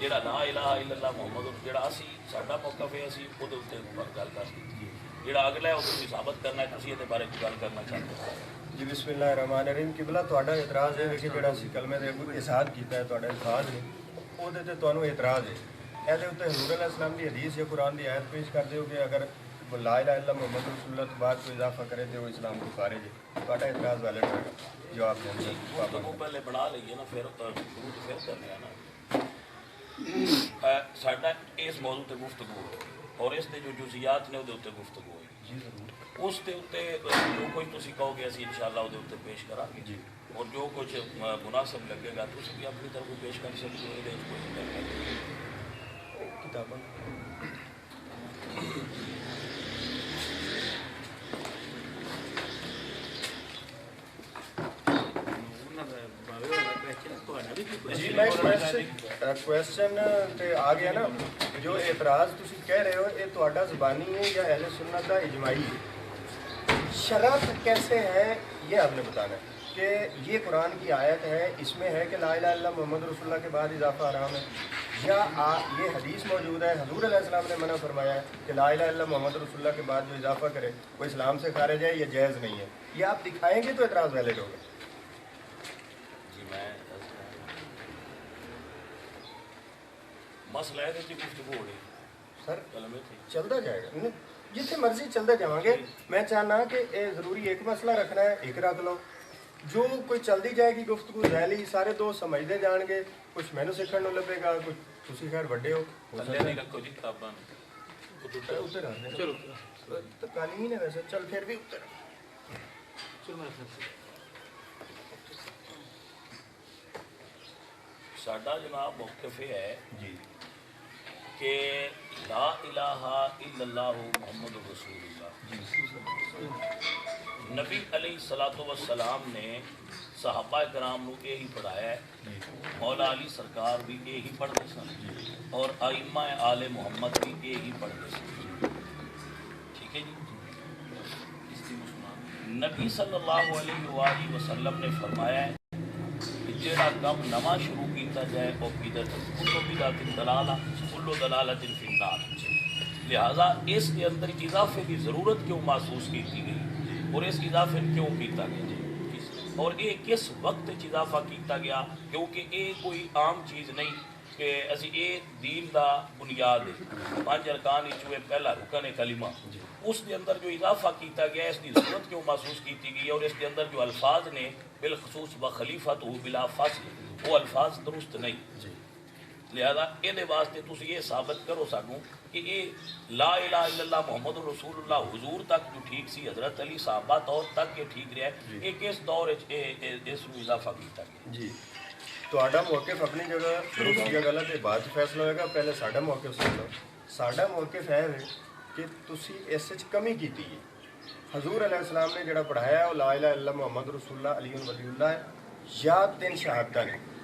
ਜਿਹੜਾ ਲਾ ਇਲਾਹਾ ਇਲੱਲਾ ਮੁਹੰਮਦ ਜਿਹੜਾ ਅਸੀਂ ਸਾਡਾ ਮੌਕਫ ਹੈ ਅਸੀਂ ਉਹਦੇ ਉੱਤੇ ਗੱਲ ਕਰ ਦਿੱਤੀ ਜਿਹੜਾ ਅਗਲਾ ਹੈ ਉਹਨੂੰ ਸਾਬਤ ਕਰਨਾ ਤੁਸੀਂ ਇਹਦੇ ਬਾਰੇ ਕੋਈ ਗੱਲ ਕਰਨਾ ਚਾਹੁੰਦੇ ਹੋ ਜੀ ਬਿਸਮਿਲ੍ਲਾਹਿਰ ਰਹਿਮਾਨਿਰ ਰਹੀਮ ਕਿਬਲਾ ਤੁਹਾਡਾ ਇਤਰਾਜ਼ ਹੈ ਕਿ ਜਿਹੜਾ ਅਸੀਂ ਕਲਮੇ ਦੇ ਇਸਾਦ ਕੀਤਾ ਹੈ ਤੁਹਾਡਾ ਇਲਫਾਜ਼ ਨੇ ਉਹਦੇ ਤੇ ਤੁਹਾਨੂੰ ਇਤਰਾਜ਼ ਹੈ ਇਹਦੇ ਉੱਤੇ ਹਜ਼ੂਰ ਅਲੈਹਿ ਸਲਾਮ ਦੀ ਹਦੀਸ ਜਾਂ ਕੁਰਾਨ ਦੀ ਆਇਤ ਪੇਸ਼ ਕਰਦੇ ਹੋ ਕਿ ਅਗਰ لا الہ الا محمد رسول اللہ تو بعد کوئی اضافہ کرے تو وہ اسلام کو خارج ہے ਤੁਹਾਡਾ ਇਤਰਾਜ਼ ਵੈਲਿਡ ਹੋਏਗਾ جواب دیں جی وہ پہلے بنا لئیے نا پھر پھر کرنے نا ساڈا اس موضوع تے گفتگو اور اس دے جو جزیات نے وہ گفتگو ہے جی ضرور اس دے اوتے جو کوئی تسی کہو گے اسی انشاءاللہ وہ اوتے پیش کرا گے جی اور جو کچھ مناسب لگے گا تسی بھی اپنی طرف پیش کر سکتے ہو یہ کوئی کتاباں جی میں کوشچن تے آ گیا نا جو اعتراض تسی کہہ رہے ہو یہ تہاڈا زبانی ہے یا اہل سنت کا اجماعی ہے شرط کیسے ہے یہ آپ نے بتانا ہے کہ یہ قرآن کی آیت ہے اس میں ہے کہ لا الہ الا محمد رسول اللہ کے بعد اضافہ حرام ہے یا یہ حدیث موجود ہے حضور علیہ السلام نے منع فرمایا ہے کہ لا الہ الا محمد رسول اللہ کے بعد جو اضافہ کرے وہ اسلام سے خارج ہے یہ جائز نہیں ہے یہ آپ دکھائیں گے تو اعتراض ویلڈ ہوگا جی میں مسئلہ ہے کہ گفتگو ہو رہی سر کلمے تھی چلتا جائے گا جتنے مرضی چلتے جاؤں گے میں چاہنا کہ ضروری ایک مسئلہ رکھنا ہے ایک رکھ لو جو کوئی چلتی جائے گی گفتگو ذیلی سارے دوست سمجھتے جان گے کچھ مینو سیکھنے کو لبے گا کچھ تسی خیر بڑے ہو تھلے نہیں رکھو جی کتاباں اتر آنے چلو تو قالین ہے ویسے چل پھر بھی اتر ساڈا جناب موقف یہ ہے جی کہ لا الہ الا اللہ محمد رسول اللہ نبی علیہ الصلوۃ والسلام نے صحابہ کرام نو یہی پڑھایا ہے مولا علی سرکار بھی یہی پڑھتے سن اور ائمہ آل محمد بھی یہی پڑھتے سن ٹھیک ہے جی نبی صلی اللہ علیہ وآلہ وسلم نے فرمایا ہے کہ جہاں کم نواں شروع کیتا جائے وہ بدعت کل بدعت ضلالہ کل ضلالۃ فی النار لہذا اس کے اندر اضافے کی ضرورت کیوں محسوس کی گئی اور اس اضافے کیوں کیتا گیا اور یہ کس وقت اضافہ کیتا گیا کیونکہ یہ کوئی عام چیز نہیں کہ اسی یہ دین دا بنیاد ہے 5 ارکان وچوں پہلا رکن ہے کلمہ اس کے اندر جو اضافہ کیتا گیا اس کی ضرورت کیوں محسوس کی گئی اور اس کے اندر جو الفاظ نے بالخصوص بخلیفۃ بلا فصل وہ الفاظ درست نہیں لہذا یہ واسطے تسی یہ ثابت کرو سانوں کہ یہ لا الہ الا اللہ محمد رسول اللہ حضور تک جو ٹھیک سی حضرت علی صحابہ دور تک یہ ٹھیک رہا ہے یہ کس دور اس کو اضافہ کیتا گیا جی تہاڈا موقف اپنی جگہ درست یا غلط ہے بعد فیصلہ ہوئے گا پہلے ساڈا موقف سن لو ساڈا موقف ہے کہ تسی اس وچ کمی کیتی ہے حضور علیہ السلام نے جڑا پڑھایا ہے وہ لا الہ الا محمد رسول اللہ علی ولی اللہ ہے یا 3 شہادتاں نے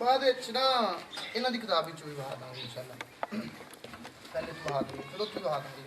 ਬਾਅਦ ਵਿੱਚ ਨਾ ਇਹਨਾਂ ਦੀ ਕਿਤਾਬ ਵਿੱਚੋਂ ਵੀ ਵਹਾ ਦਾਂਗੇ ਇਨਸ਼ਾਅੱਲਾ। ਪਹਿਲੇ ਤੋਂ ਵਹਾ ਦਾਂਗੇ, ਫਿਰ ਉੱਥੇ ਵਹਾ ਦਾਂਗੇ ਇਨਸ਼ਾਅੱਲਾ।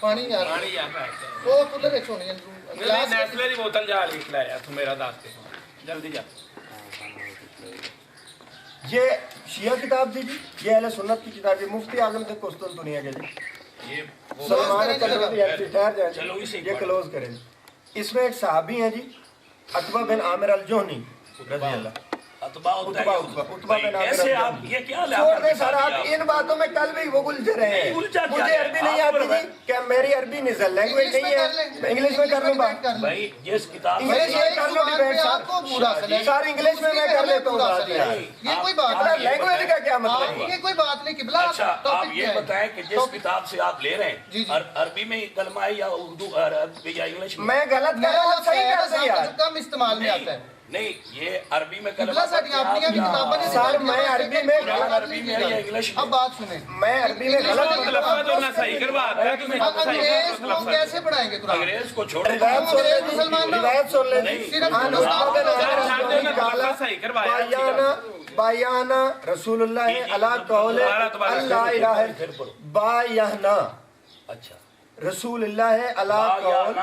ਪਾਣੀ ਯਾਰ ਪਾਣੀ ਆ ਪੈ ਉਹ ਕੁਦਰ ਵਿੱਚ ਹੋਣੀ ਹੈ ਨਹੀਂ ਨੈਸਲੇ ਦੀ ਬੋਤਲ ਜਾ ਲਈ ਖਲਾਇਆ ਤੂੰ ਮੇਰਾ ਦੱਸ ਦੇ ਜਲਦੀ ਜਾ یہ شیعہ کتاب دی جی، یہ اہل سنت کی کتاب ہے، مفتی اعظم تک قسطنطنیہ کے جی یہ وہ سلمان کلوی ٹھہر جائیں چلو اسے یہ کلوز کریں جی۔ اس میں ایک صحابی ہیں جی عتبہ بن عامر الجہنی رضی اللہ اتباع ہوتا ہے عتبہ بن عامر کیسے آپ الجہنی۔ یہ کیا چھوڑ دیں سر، آپ ان باتوں میں کل بھی وہ الجھ رہے ہیں، الجھا کیا مجھے ہے؟ عربی نہیں آپ آتی جی، کیا میری عربی نزل لینگویج نہیں ہے، میں انگلش میں کر لوں بات، بھائی جس کتاب انگلش میں کر لوں ڈیبیٹ آپ کو پورا سر، سر انگلش میں کر لیتا ہوں بات یار، یہ کوئی بات ارے نہیں لینگویج کا کیا مطلب ہے؟ یہ کوئی بات نہیں قبلہ اچھا آپ یہ بتائیں کہ جس کتاب سے آپ لے رہے جی ہیں جی عربی میں کلمہ ہے یا اردو عربی یا انگلش میں میں غلط کر رہا ہوں، صحیح کر دیں یار جو کم استعمال میں آتا ہے نہیں یہ عربی میں قبلہ کلمہ ساڈی اپنی بھی کتاباں نے سر میں عربی میں عربی میں یا انگلش اب میں بات سنیں میں عربی میں غلط لفظ تو نہ صحیح کروا رہا ہے تمہیں اب انگریز کو ہم کیسے پڑھائیں گے قرآن انگریز کو چھوڑ روایت سن لیں جی، روایت سن لیں جی، صرف عن عتبہ بن عامر الجہنی قال صحیح کروایا بایانا رسول اللہ علی قول اللہ الہ بایانا اچھا رسول اللہ علی قول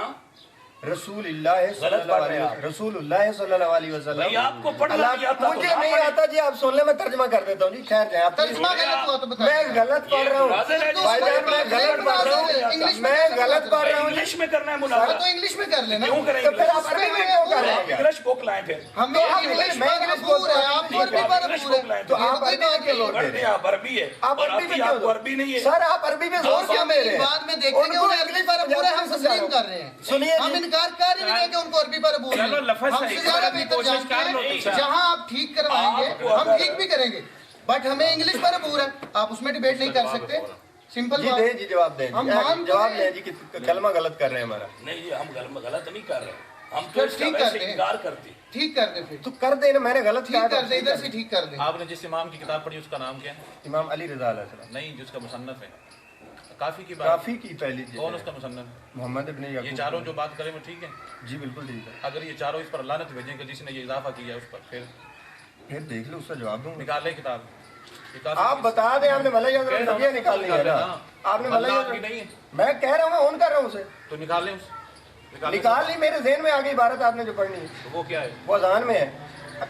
رسول اللہ صلی اللہ علیہ وسلم رسول اللہ صلی اللہ علیہ وسلم بھائی آپ کو پڑھنا نہیں آتا تو مجھے نہ نہیں پڑھیں۔ آتا جی، آپ سن لیں میں ترجمہ کر دیتا ہوں جی، ٹھہر جائیں آپ ترجمہ غلط ہوا تو میں بتائیں غلط پڑھ رہا ہوں بھائی جان، میں غلط پڑھ رہا ہوں، میں غلط پڑھ رہا ہوں جی، انگلش میں کرنا ہے تو مناظرہ انگلش میں کر لینا کیوں کریں تو پھر گے آپ عربی میں کیوں کر رہے ہیں یار؟ انگلش بک لائیں پھر ہمیں انگلش میں پر انگلش عبور ہے، آپ بولتا ہوں، عربی پر انگلش عبور ہے بک لائیں تو آپ عربی میں کیوں لوٹ دے پڑھتے رہے ہیں ہیں؟ آپ عربی ہے آپ اور عربی میں آپ کیوں کو عربی نہیں ہے سر آپ عربی میں زور کیوں دے رہے ہیں؟ بعد میں دیکھیں گے انہیں عربی پر عبور ہے، ہم تسلیم کر رہے ہیں، سنیے ہم جی، انکار کر ہی نہیں ہے کہ ان کو عربی پر عبور ہے، چلو لفظ ہم صحیح سے زیادہ کرنے کی بہتر کوشش جانتے کر لو ہیں، اچھا۔ جہاں آپ ٹھیک کروائیں گے ہم ٹھیک بھی کریں گے، بٹ ہمیں انگلش پر عبور ہے، آپ اس میں ڈیبیٹ نہیں کر سکتے، سمپل جی بات دیں جی جواب دیں ہم جی، مان جواب تو دیں جی کہ کلمہ غلط کر رہے ہیں ہمارا، نہیں جی ہم غلط نہیں کر رہے ہم تو پھر اس کا ٹھیک ویسے کرتے ہیں۔ انکار کرتے ہیں۔ ٹھیک کر دیں پھر تو کر دیں نا، میں نے غلط ٹھیک کر دیں، ادھر سے ٹھیک کر دیں۔ آپ نے جس امام کی کتاب پڑھی اس کا نام کیا ہے؟ امام علی رضا علیہ السلام، نہیں جس کا مصنف ہے کافی کی بات کافی کی پہلی کون اس کا مصنف ہے؟ محمد ابن یہ یعقوب، چاروں جو بات کریں وہ ٹھیک ہے؟ جی بالکل ٹھیک ہے، اگر یہ چاروں اس پر لعنت بھیجیں کہ جس نے یہ اضافہ کیا ہے اس پر پھر پھر دیکھ لو اس کا جواب دوں گا۔ نکال لیں کتاب یہ کافی آپ بتا دیں، آپ نے ملئی حضرت نبیہ نکالنی ہے نا، آپ نے ملئی اللہ کی حضرت، نہیں ہے میں کہہ رہا ہوں میں اون کر رہا ہوں اسے، تو نکال لیں اس نکال لی، میرے ذہن میں آگئی عبارت آپ نے جو پڑھنی ہے، تو وہ کیا ہے؟ وہ اذان میں ہے،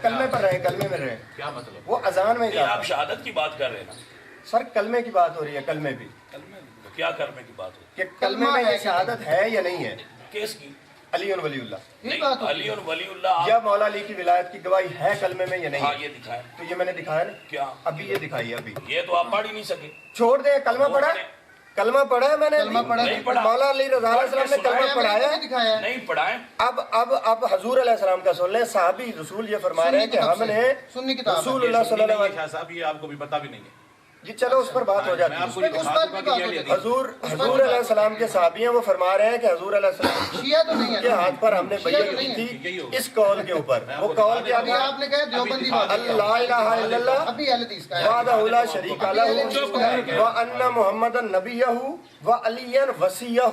کلمے پر رہے، کلمے میں رہے، کیا مطلب؟ وہ اذان میں نہیں جاتا آپ ہے۔ شہادت کی بات کر رہے ہیں نا سر کلمے کی بات ہو رہی ہے، کلمے بھی، کلمے تو کیا کرنے کی بات ہوتی کہ کلمے میں یہ شہادت ہے یا نہیں ہے، ہے کیس کی علی ولی اللہ، یہی بات ہوتی علی اور ولی اللہ یا مولا علی کی ولایت کی گواہی ہے کلمے میں یا نہیں ہاں ہے؟ یہ دکھائے تو یہ میں نے دکھایا نا، کیا ابھی یہ دکھائی ابھی، یہ تو آپ پڑھ ہی نہیں سکے چھوڑ دیں، کلمہ پڑھا، کلمہ پڑھا ہے میں نے، کلمہ پڑھا نہیں پڑھا مولا علی رضا علیہ السلام نے کلمہ پڑھایا ہے، دکھایا ہے نہیں پڑھائیں اب حضور علیہ السلام کا سن لیں، صحابی رسول یہ فرما رہے ہیں کہ ہم نے سنی کتاب ہے، رسول اللہ صلی اللہ علیہ شاہ صاحب یہ آپ کو بھی پتا بھی نہیں ہے وسلم، جی چلو اس پر بات ہو جاتی میں ہے، آپ کو یہ اس دکھا پر دوں بھی گا بات کہ ہو یہ جاتی دیکھیں۔ حضور علیہ السلام کے صحابی ہیں، وہ فرما رہے ہیں کہ حضور علیہ السلام شیعہ تو نہیں کے ہے، ہاتھ پر ہم نے بیعت کی تھی اس قول کے اوپر، وہ قول کیا ابھی تھا؟ آپ نے کہا دیوبندی بات اللہ الہ الا اللہ ابھی اہل حدیث کا ہے، وحدہ لا شریک لہ وان محمدا نبیہ وعلی وصیہ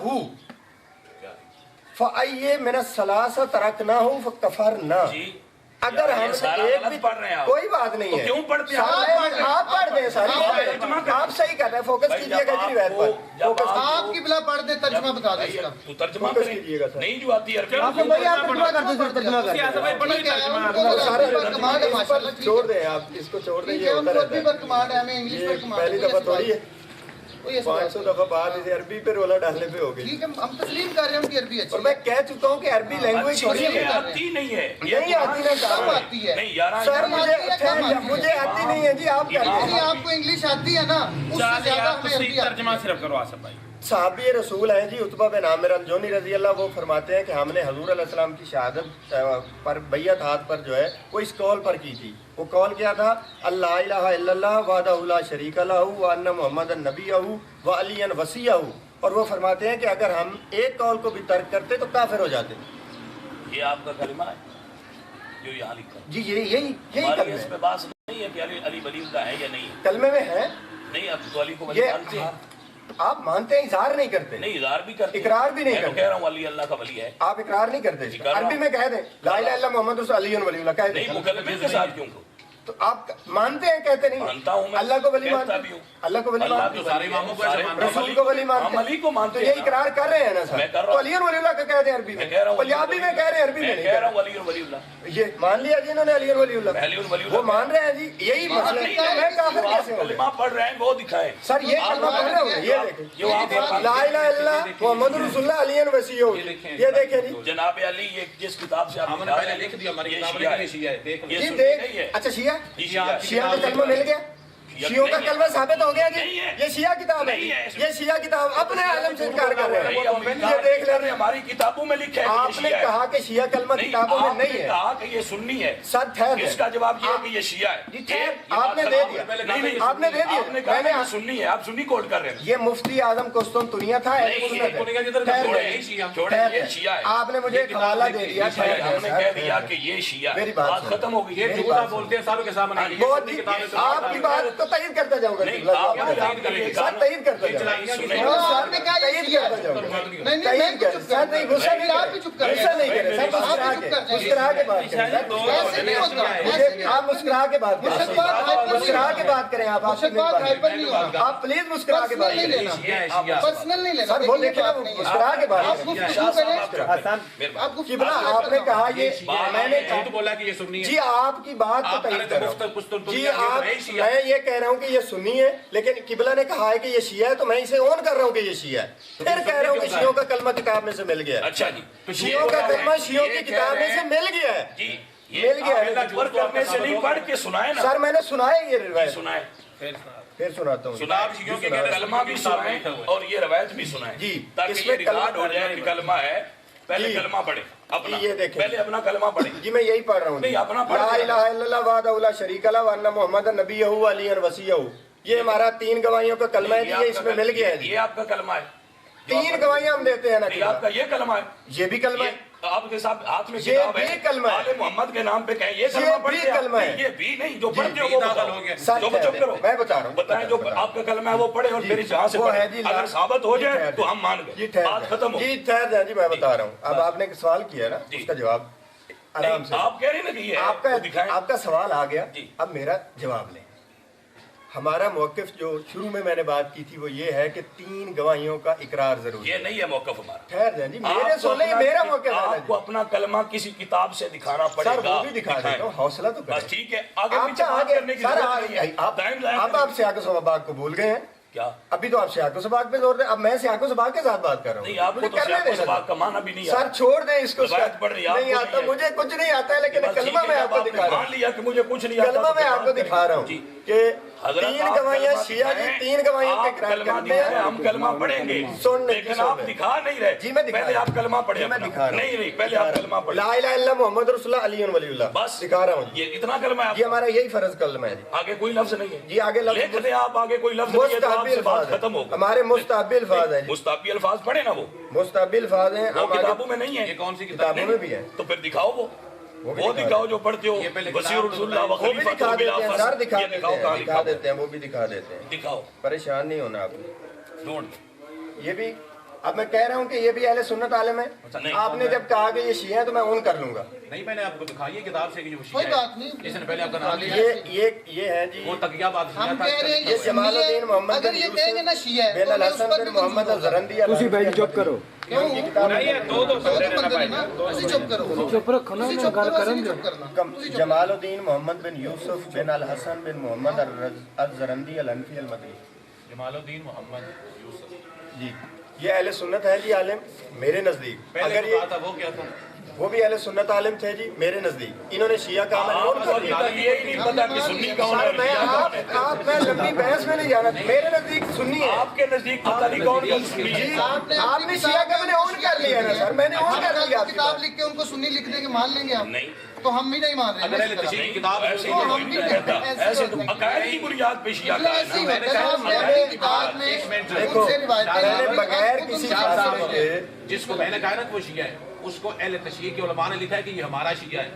فأی من الثلاثہ ترکناہ فکفرنا، جی اگر ہم یہ سارا ایک غلط بھی پڑھ رہے ہیں آپ کوئی بات نہیں تو ہے، کیوں پڑھتے ہیں آپ پڑھ دیں ساری آپ صحیح کر رہے ہیں، فوکس کیجئے گا جی روایت پر، فوکس آپ کی بلا پڑھ دے ترجمہ بتا دیں اس کا تو ترجمہ فوکس کریں کیجئے گا سر۔ نہیں جو آتی ہے عربی سارے چھوڑ دیں آپ اس کو، چھوڑ دیں، یہ ہوتا رہتا عربی پر کمانڈ ہے، ہمیں انگلش پر ہے، کمانڈ پہلی دفعہ تھوڑی ہے، 500 ٹھیک دفعہ بعد اسے عربی پہ رولا ڈالنے پہ ہو گئی، ہے، ہم تسلیم کر رہے ہیں ان کی عربی اور اچھی میں ہے، کہہ چکا ہوں کہ عربی لینگویج اچھی تھوڑی یہ ہے، آتی نہیں ہے نہیں آتی نا کم صاحب، آتی ہے، نہیں یار سر مجھے آتی نہیں ہے جی، آپ کر یعنی لیں، آپ کو انگلش آتی ہے نا، اس سے چاہتے زیادہ آپ ہمیں صحیح عربی آتی ترجمہ صرف کرو آصف بھائی صحابی رسول ہیں جی عتبہ بن عامر الجہنی رضی اللہ، وہ فرماتے ہیں کہ ہم نے حضور علیہ السلام کی شہادت پر بیعت ہاتھ پر جو ہے وہ اس قول پر کی تھی، وہ قول کیا تھا؟ اللہ الہ الا اللہ وحدہ لا شریک لہ وان محمدا نبیہ وعلی وصیہ، اور وہ فرماتے ہیں کہ اگر ہم ایک قول کو بھی ترک کرتے تو کافر ہو جاتے، یہ آپ کا کلمہ ہے جو یہاں لکھا ہے جی یہی ہماری کلمے اس ہے، پہ بات نہیں ہے کہ علی ولی اللہ ہے یا نہیں ہے، کلمے میں ہے، نہیں اب تو علی کو ولی یہ مانتے ہیں آپ مانتے ہیں، اظہار نہیں کرتے، نہیں اظہار بھی کرتے ہیں، اقرار بھی نہیں میں تو کرتے، کہہ رہا ہوں علی اللہ کا ولی ہے آپ اقرار نہیں کرتے، کر رہا ہوں۔ عربی میں کہہ دیں لا الہ الا محمد رسول علی ولی اللہ کہہ دیں، نہیں مکلمے کے ساتھ کیوں کو تو آپ مانتے ہیں کہتے نہیں مانتا ہوں میں، اللہ کو ولی کہتا مانتے بھی ہوں۔ اللہ کو ولی اللہ مانتے تو ہیں؟ سارے اماموں کو ایسے مانتے ہیں۔ رسول کو ولی مانتے ہم علی کو مانتے تو ہیں یہ اقرار کر رہے ہیں نا میں کر سر؟ رہا تو ہوں۔ علی ولی اللہ کا کہہ دیں عربی میں میں، کہہ رہا ہوں پنجابی میں کہہ رہے ہیں، عربی میں میں نہیں کہہ کہہ رہا رہے۔ ہوں ولی اللہ، یہ مان لیا جی انہوں نے علی ولی اللہ، علی ولی اللہ وہ مان رہے ہیں جی، یہی مسئلہ نہیں ہے۔ میں کافر جو کیسے آپ ہوں گے؟ کلمہ پڑھ رہے ہیں وہ دکھائیں سر یہ کلمہ پڑھ رہے ہوں گے، یہ دیکھیں جو آپ لا الہ الا اللہ محمد رسول اللہ علی وسیع، یہ دیکھیں جی جناب علی یہ جس کتاب سے آپ ہم نے نکال پہلے رہے ہیں، لکھ دیا ہماری یہ کتاب شیعہ میں ہے۔ شیعہ ہے، دیکھ یہ جی سنی دیکھ نہیں ہے، اچھا شیعہ یہ شیعہ ہے۔ شیعہ کا کلمہ مل گیا، شیعوں کا کلمہ ثابت ہو گیا نہیں جی، ہے۔ یہ شیعہ کتاب ہے، نہیں ہے اس میں۔ یہ شیعہ کتاب اپنے عالم سے انکار کر رہے نہیں، ہیں، ہم انکار یہ دیکھ نہیں کر رہے، لیں۔ ہماری کتابوں میں لکھا ہے کہ یہ آپ نے شیعہ ہے۔ کہا کہ شیعہ کلمہ نہیں، کتابوں میں آپ نہیں نے ہے کہا کہ یہ سنی ہے، سر ٹھہر اس کا جواب یہ ہے کہ یہ شیعہ ہے۔ جی ٹھہر، یہ آپ نے بات دے ختم۔ دیا، نہیں نہیں آپ نے دے دیا، آپ نے کہا میں کہ نے یہ سنی ہے، آپ سنی کوٹ کر رہے ہیں۔ یہ مفتی اعظم قسطنطنیہ تھا نہیں، چھوڑے یہ شیعہ ہے۔ آپ نے مجھے ایک حوالہ دے دیا، ہم نے کہہ دیا کہ یہ شیعہ ہے، میری بات بات سنیں۔ ختم ہو گئی۔ یہ جھوٹا بولتے ہیں ساروں کے سامنے، یہ بہت سنی ہی کتابیں سے آپ کی بات تو تائید کرتا جاؤں گا، نہیں، سر آپ نے تائید کریں گے۔ تائید کرتا جاؤں گا، آپ نے کہا یہ تائید شیعہ کرتا ہے۔ جاؤں گا، نہیں نہیں میں تائید بھی کر چپ سر کر نہیں غصہ نہیں آپ بھی چپ کر غصہ نہیں کرے سر، مسکرا آپ بھی کے چپ کر جائیں۔ مسکرا کے بات کریں سر، ایسے نہیں ہوتا، ایسے مجھے نہیں آپ مسکرا کے بات کریں، مرشد بات ہائپر نہیں مسکرا کے بات کریں، آپ آپ سے مرشد بات ہائپر نہیں ہونا، آپ پلیز مسکرا کے بات پرسنل نہیں کریں لینا، پرسنل نہیں لینا، سر وہ دیکھیں نا، وہ مسکرا کے بات آپ کریں۔ گفتگو کریں، آپ گفتگو قبلہ آپ نے کہا یہ میں نے جھوٹ بولا کہ یہ سنی ہے۔ جی آپ کی بات کو آپ کہہ رہے تائید تھے کر رہا ہوں مفت جی، آپ میں یہ کہہ رہا ہوں کہ یہ سنی ہے، لیکن قبلہ نے کہا ہے کہ یہ شیعہ ہے، تو میں اسے اون کر رہا ہوں کہ یہ شیعہ ہے، پھر کہہ رہا ہوں کہ شیعوں کا کلمہ کتاب میں سے مل گیا ہے، اچھا جی، شیعوں کا کلمہ شیعوں کی کتاب میں سے مل گیا ہے، جی مل گیا ہے۔ اوپر کرنے سے نہیں، پڑھ کے سنائے نا، سر میں نے سنا ہے یہ روایت، سنائے، پھر سناتا ہوں سنا کلمہ بھی سنائیں اور یہ روایت بھی سنائیں جی، تاکہ اس یہ میں ریکارڈ ہو جائے کہ کلمہ ہے۔ پہلے جی، کلمہ پڑھیں اپنا، یہ دیکھیں، پہلے اپنا کلمہ پڑھیں۔ جی میں یہی پڑھ رہا ہوں نہیں، اپنا پڑھ لا لیں۔ الہ الا اللہ وحدہ لا شریک لہ وان محمد نبیہ وعلی وصیہ، یہ ہمارا 3 گواہیوں کا کلمہ ہے جی، یہ اس میں مل گیا ہے جی، یہ آپ کا کلمہ ہے، 3 گواہیاں ہم دیتے ہیں نا نہیں آپ کا یہ کلمہ ہے، یہ بھی کلمہ ہے، یہ آپ کے ساتھ ہاتھ میں یہ کتاب ہے، بھی کلمہ ہے۔ آل محمد کے نام پہ کہیں یہ یہ کلمہ بھی پڑھتے ہیں، کلمہ ہے۔ نہیں، یہ بھی نہیں، جو پڑھتے ہو وہ بتاؤ، سر جو چپ کرو، میں بتا رہا ہوں، بتائیں جو آپ کا کلمہ ہے وہ پڑھے اور جی، میری جہاں سے وہ ہے پڑھے، جی، اگر ثابت ہو جی، جائے ٹھہر تو ہم مان جی گئے، بات ٹھہر ختم ہو۔ جی ٹھہر جائیں جی، میں بتا رہا ہوں، اب آپ نے ایک سوال کیا نا، جی۔ اس کا جواب آرام سے، آپ کہہ رہے ہیں نا کہ یہ آپ ہے، وہ دکھائیں۔ کا سوال آ گیا، جی۔ اب میرا جواب لیں۔ ہمارا موقف جو شروع میں نے بات کی تھی وہ یہ ہے کہ 3 گواہیوں کا اقرار ضروری ہے۔ یہ نہیں ہے موقف ہمارا، ٹھہر جائیں جی، میرے آپ کو سونے اپنا- میرا موقف ہے نا آپ کو جی۔ اپنا کلمہ کسی کتاب سے دکھانا پڑے سر گا، وہ بھی دکھا دیتا ہوں، حوصلہ تو بس کریں۔ ٹھیک ہے، آگے آپ پیچھے کا بات آگے کرنے کی سر ضرورت نہیں ہے، ٹائم ضائع اب کرنے آپ سیاق و سباق کو بھول گئے ہیں، کیا ابھی تو آپ سیاق و سباق پہ زور دیں، اب میں سیاق و سباق کے ساتھ بات کر رہا ہوں، نہیں، آپ کو مجھے تو کرنے سیاق و دیں نا۔ سباق کا معنی بھی نہیں سر آتا، چھوڑ دیں اس کو، روایت پڑھ رہی ہے، آپ نہیں کو آتا، نہیں ہے۔ مجھے کچھ نہیں آتا ہے، لیکن بس ٹھیک کلمہ ہے، میں جب آپ کو نے دکھا رہا مان ہوں، لیا کہ مجھے کچھ نہیں آتا کلمہ تو میں پھر آپ کو بات دکھا رہا جی۔ ہوں کہ حضرت 3 آپ گواہیاں کلمہ شیعہ جی دکھائیں، 3 گواہیوں کے آپ اقرار کلمہ کرتے ہیں، دکھائیں، ہم کلمہ پڑھیں گے، سن لیں، لیکن سن آپ لیں۔ دکھا نہیں رہے، جی میں دکھا پہلے رہا آپ ہوں، کلمہ پڑھیں جی میں اپنا۔ دکھا رہا ہوں، نہیں نہیں، پہلے آپ کلمہ پڑھیں، لا الہ الا اللہ محمد رسول اللہ علی ولی اللہ، بس دکھا رہا ہوں جی، یہ اتنا کلمہ ہے آپ یہ کا، ہمارا یہی فرض کلمہ ہے جی، آگے کوئی لفظ نہیں ہے جی آگے لکھ لفظ دیں آپ، آگے کوئی لفظ نہیں ہے تو آپ مستحبی سے بات الفاظ ختم ہیں، ہوگی۔ ہمارے مستحبی الفاظ ہیں جی، مستحبی الفاظ پڑھے نا، وہ مستحبی الفاظ ہیں، وہ ہم آگے کتابوں میں نہیں ہے، یہ کون سی کتاب کتابوں میں بھی ہے، تو پھر دکھاؤ وہ بھی وہ دکھا دکھاؤ جو پڑھتے ہو، یہ پہلے وسیع رسول اللہ وہ بھی وخلیفہ دکھا دیتے ہیں بلا سر، فصل، دکھا یہ دیتے دکھاؤ ہیں، کہاں دکھا لکھا دیتے ہیں، وہ بھی دکھا دیتے ہیں، دکھاؤ، پریشان نہیں ہونا آپ، ڈونٹ یہ بھی اب میں کہہ رہا ہوں کہ یہ بھی اہل سنت عالم ہے، نہیں، آپ نے جب کہا کہ یہ شیعہ ہے تو میں اون کر لوں گا، نہیں، میں نے آپ کو دکھائی ہے کتاب سے کہ جو کوئی شیعہ بات نہیں، ہے، جس نے پہلے آپ کا نام لیا یہ ہے جی، وہ تقیہ بات ہم تھا، کہہ رہے ہیں یہ یہ جمال سنی ہے، الدین محمد اگر بن یہ کہیں گے نا شیعہ ہے بن تو میں اس الحسن پر بن بھی محمد منظور ہوگا۔ الزرندی تسی بھائی چپ کرو، کیوں؟ یہ کتاب نہیں ہے، دو دو بندے نے نا، تسی چپ کرو، چپ رکھو نا، تسی چپ گل کرو، کرن اسی دے۔ چپ کرنا، تسی چپ جمال الدین محمد بن یوسف بن الحسن بن محمد الزرندی الانفی المدنی، جمال الدین محمد یوسف، جی یہ اہل سنت ہے جی عالم میرے نزدیک، پہلے اگر جو کہا تھا وہ کیا تھا؟ وہ بھی اہل سنت عالم تھے جی میرے نزدیک، انہوں نے شیعہ کا میں نوٹ کر لیا، یہ نہیں پتا کہ سنی کون ہے سر اور میں شیعہ کون ہے، آپ میں لمبی بحث میں نہیں جانا، میرے نزدیک سنی ہے، آپ کے نزدیک پتہ نہیں کون کون سنی ہے، آپ نے شیعہ کا میں نے اون کر لیا نا سر، میں نے اون کر لیا ہم آپ کی کتاب بات۔ لکھ کے ان کو سنی لکھ دیں گے مان لیں گے ہم، نہیں تو ہم بھی نہیں مان رہے اگر ہیں اہل اس طرح۔ تشیع کی کتاب ایسے ہے، ہی ہم بھی کہتا ایسے ایسے ہی تو ہوتا ہے۔ عقائد کی بنیاد پہ شیعہ مطلب کا ایسے ہی ہے ہوتا ہے، ہم نے کتاب میں ان سے روایتیں میں نے لی، بغیر اب کسی تم صاحب صاحب صاحب کے جس کو میں نے کہا نا کہ وہ شیعہ ہے، اس کو اہل تشیع کے علماء نے لکھا ہے کہ یہ ہمارا شیعہ ہے،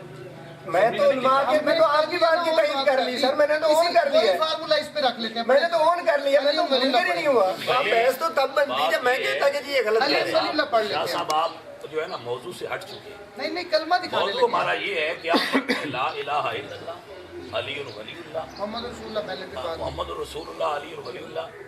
میں تو علماء کے میں تو آپ کی بات کی تائید کر لی سر، میں نے تو اون کر لیا ہے، فارمولا اس پہ رکھ لیتے ہیں، میں نے تو اون کر لیا، میں تو منکر ہی نہیں ہوا، اب بحث تو تب بنتی جب میں کہتا کہ جی یہ غلط علی ہے، سلیم اللہ پڑھ لیتے شاہ ہیں۔ صاحب آپ جو ہے نا موضوع سے ہٹ چکے ہیں. نہیں نہیں کلمہ دکھانے موضوع لگے ہمارا یہ ہے کہ آپ پڑھتے ہیں لا الہ الا اللہ علی ولی اللہ محمد رسول اللہ پہلے کے بعد محمد رسول اللہ علی ولی اللہ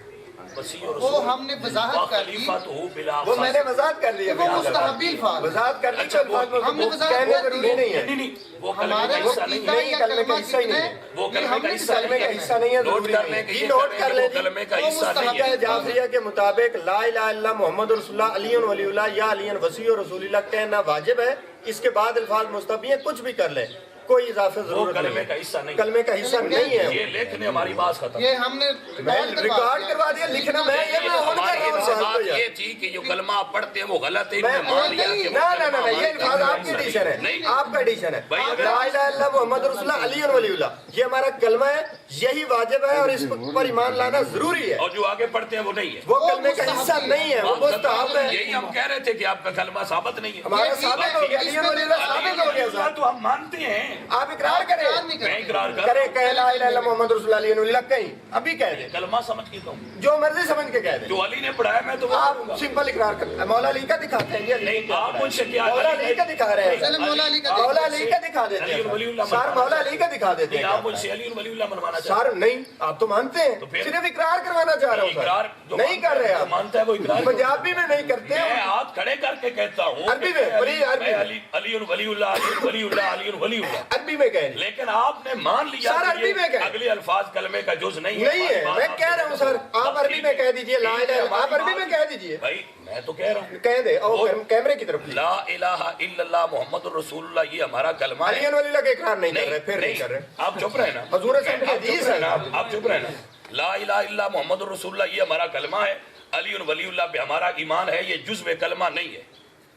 وسیع وہ رسول ہم نے وضاحت کر دی خلیفۃ بلا وہ میں نے وضاحت کر لی وہ مستحبی الفاظ وضاحت کر لی اچھا، ہم نے وضاحت کہنے کر ضروری دی نہیں ہے. نہیں وہ کلمے کا ہمارے حصہ نہیں ہے. نہیں، کلمے کا حصہ ہی نہیں ہے. وہ کلمے ہم کا نے حصہ کلمے نہیں کا ہے. حصہ نہیں ہے، نوٹ ضروری کر نہیں لیں ہے. کہ جی، یہ نوٹ کر لیں وہ جی. کلمے کا وہ حصہ نہیں عقیدہ ہے. جعفریہ کے مطابق لا الہ الا اللہ محمد رسول اللہ علی ولی اللہ یا علی وسیع رسول اللہ کہنا واجب ہے. اس کے بعد الفاظ مستحبی ہیں، کچھ بھی کر لیں، کوئی اضافہ وہ ضرورت کلمے نہیں کا ہے. حصہ نہیں. کلمے کا حصہ نہیں ہے. یہ لیکن ہماری بات ختم. یہ ہم نے میں ریکارڈ کروا دیا، لکھنا میں یہ میں ہون کر ہماری رہا ہوں ایک صاحب بات کو یار. یہ تھی کہ جو کلمہ آپ پڑھتے ہیں وہ غلط ہے. میں انہوں نے مان لیا کہ وہ نہ کلمہ یہ الفاظ آپ کی ایڈیشن ہے، نہیں آپ کا ایڈیشن ہے. بھائی، اگر لا الہ الا اللہ محمد رسول اللہ علی ولی اللہ یہ ہمارا کلمہ ہے، یہی واجب ہے اور اس پر ایمان لانا ضروری ہے. اور جو آگے پڑھتے ہیں وہ نہیں ہے. وہ کلمے کا حصہ نہیں ہے، وہ مستحب ہے. یہی ہم کہہ رہے تھے کہ آپ کا کلمہ ثابت نہیں ہے. ہمارا ثابت ہو گیا، علی ولی اللہ ثابت ہو گیا صاحب. تو ہم مانتے ہیں. آپ اقرار کریں، میں اقرار کر کریں کہ لا الہ الا اللہ محمد رسول اللہ علی ولی اللہ کہیں ابھی کہہ دیں، کلمہ سمجھ کے کہوں. جو مرضی سمجھ کے کہہ دیں. جو علی نے پڑھایا میں تو وہ آپ کروں گا. سمپل اقرار کریں. مولا علی کا دکھاتے ہیں جی. نہیں آپ مجھ سے کیا مولا علی کا دکھا رہے چلے ہیں، مولا علی کا مولا علی کا دکھا دیتے علی ولی ہیں اللہ سر. مولا علی کا دکھا دیتے نہیں ہیں آپ مجھ سے علی ولی اللہ منوانا چاہتے سر. نہیں آپ تو مانتے تو ہیں، پھر؟ صرف اقرار کروانا چاہ رہا ہیں. اقرار ہوں جو سر. نہیں کر رہے جو آپ. مانتا ہے وہ اقرار. پنجابی میں نہیں کرتے میں ہیں. ہاتھ کھڑے کر کے کہتا ہوں عربی میں، پلیز عربی میں. علی ولی اللہ علی ولی اللہ علی ولی اللہ. عربی میں کہیں لیکن آپ نے مان لیا سر، کہ عربی یہ میں کہیں. اگلے الفاظ کلمے کا جز نہیں ہے. نہیں ہے. میں کہہ رہا ہوں سر، آپ عربی میں کہہ دیجئے لا الہ الا. آپ عربی میں کہہ دیجئے. بھائی میں تو کہہ رہا ہوں کہہ دے اور کیمرے کی طرف. لا الہ الا اللہ محمد الرسول اللہ یہ ہمارا کلمہ علی ہے. ولی اللہ کا اقرار نہیں کر رہے، پھر نہیں کر رہے. آپ چپ رہے نا. حضور صلی اللہ علیہ آپ چپ رہے نا. آپ چپ رہے نا. لا الہ الا محمد الرسول اللہ یہ ہمارا کلمہ ہے. علی ولی اللہ پہ ہمارا ایمان ہے. یہ جزو کلمہ نہیں ہے.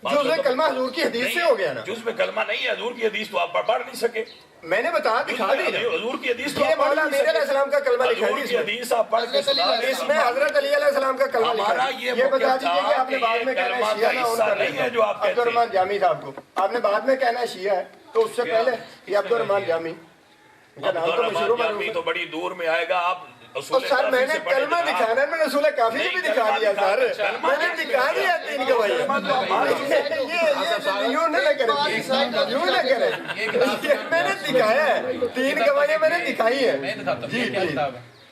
جو کلمہ حضور کی حدیث سے ہو گیا نا. جزو کلمہ نہیں ہے. حضور کی حدیث تو آپ پڑھ نہیں سکے. میں نے بتا دکھا دی نا. حضور کی حدیث تو یہ آپ پڑھ مولا نہیں امیر علیہ سکے. السلام کا کلمہ لکھا حضور ہے کی حدیث آپ پڑھ کے سنا دیں. اس میں حضرت علی علیہ السلام کا کلمہ لکھا ہمارا ہے. یہ یہ بتا موقف دیجیے کہ تھا آپ نے کہ بعد یہ میں کہنا کلمہ ہے شیعہ کا نہ حصہ نہیں ہے جو آپ کہتے ہیں. عبد الرحمن جامی صاحب کو آپ نے بعد میں کہنا ہے شیعہ ہے، تو اس سے پہلے یہ عبد الرحمن جامی کا نام تو مشہور معروف ہے. تو بڑی دور میں آئے گا. آپ اور سر میں نے کلمہ دکھانا ہے، میں نے رسول کافی سے بھی دکھا دیا سر. میں نے دکھا دیا تین گواہی. یوں نہ کریں، یوں نہ کریں. میں نے دکھایا ہے، تین گواہیاں میں نے دکھائی ہیں. جی پلیز.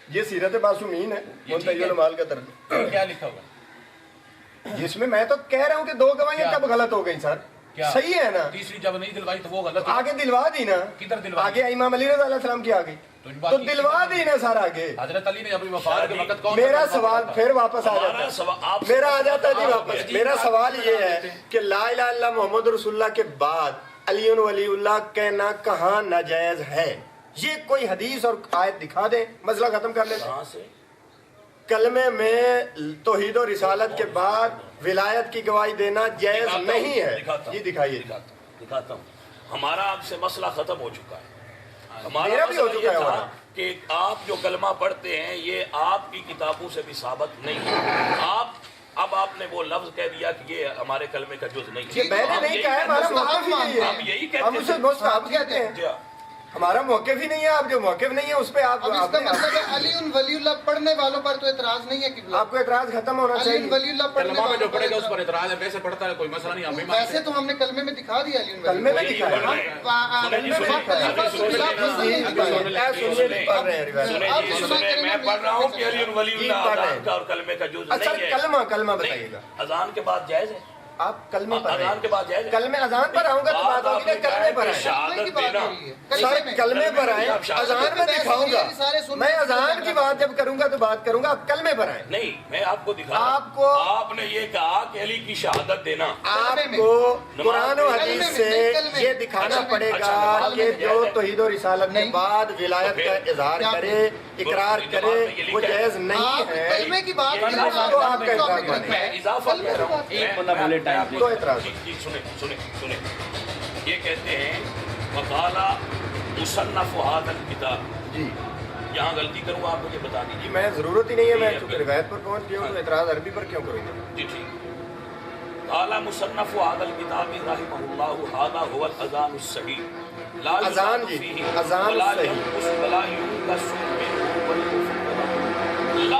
یہ سیرت معصومین ہے منتہی المال کا طرف. کیا لکھا ہوگا؟ جس میں میں تو کہہ رہا ہوں کہ دو گواہیاں کب غلط ہو گئی سر. صحیح ہے نا. تیسری جب نہیں دلوائی تو وہ غلط ہے. آگے دلوا دی نا. کدھر دلوائی؟ آگے امام علی رضا علیہ السلام کی آ گئی تو دلوا دی نا سر. آگے حضرت علی نے اپنی وفات کے وقت کون میرا سوال پھر واپس آ جاتا ہے. میرا آ جاتا ہے جی واپس. میرا سوال یہ ہے کہ لا الہ الا اللہ محمد رسول اللہ کے بعد علی ولی اللہ کہنا کہاں ناجائز ہے؟ یہ کوئی حدیث اور آیت دکھا دیں، مسئلہ ختم کر لیتے ہیں. کلمے میں توحید و رسالت کے بعد ولایت کی گواہی دینا جائز نہیں ہے. یہ دکھائیے. دکھاتا ہوں. ہمارا آپ سے مسئلہ ختم ہو چکا ہے. میرا ہمارا بھی ہو مسئلہ چکا یہ ہے تھا ہمارا. کہ آپ جو کلمہ پڑھتے ہیں یہ آپ کی کتابوں سے بھی ثابت نہیں ہے. اب آپ نے وہ لفظ کہہ دیا کہ یہ ہمارے کلمے کا جز نہیں ہے. یہ میں نے نہیں کہا ہے، ہمارا موقف ہی نہیں ہم یہی ہے. کہتے ہم اسے مستحب کہتے ہیں. ہیں. ہمارا موقف ہی نہیں ہے. آپ جو موقف نہیں ہے اس پہ آپ اب اس کا مطلب ہے علی ولی اللہ پڑھنے والوں پر تو اعتراض نہیں ہے قبلہ. آپ کو اعتراض ختم ہونا علی چاہیے. ولی اللہ پڑھنے کلمہ میں جو والوں پڑھے گا اس پر پر اعتراض ہے. ویسے پڑھتا ہے کوئی مسئلہ نہیں. ہم بھی ویسے تو ہم نے کلمے میں دکھا دیا علی کلمے میں دکھایا. میں پڑھ رہا ہوں کہ علی ولی اللہ اذان کا اور کلمے کا جز اچھا نہیں ہے. کلمہ بتائیے گا. اذان کے بعد جائز ہے. آپ کلمے پر اذان کے بعد جائز ہے. کل میں اذان پر آؤں گا تو بات ہوگی نا کلمے پر آئیں. شہادت دینا. سر کلمے پر آئیں. اذان میں دکھاؤں گا. میں اذان کی بات جب کروں گا تو بات کروں گا. آپ کلمے پر آئیں. نہیں میں آپ کو دکھا آپ کو آپ نے یہ کہا کہ علی کی شہادت دینا. آپ کو قرآن و حدیث سے یہ دکھانا پڑے گا کہ جو توحید و رسالت کے بعد ولایت کا اظہار کرے، اقرار کرے، وہ جائز نہیں ہے. کلمے کی بات تو آپ کا اقرار میں مانے. اضافہ کر رہا ہوں. ایک بندہ بولے ٹائم تو اعتراض. جی سنیں. یہ کہتے ہیں وقالا مصنف هذا الكتاب. جی یہاں غلطی کروں آپ مجھے بتا دیجیے. میں ضرورت ہی نہیں ہے. میں چونکہ روایت پر پہنچ گیا ہوں تو اعتراض عربی پر کیوں کروں گا. جی ٹھیک. قال مصنف هذا الكتاب رحمه الله هذا هو الاذان الصحيح. لا اذان جی اذان صحیح. ولا ينقص ولا ينقص منه ولا يفرق. لا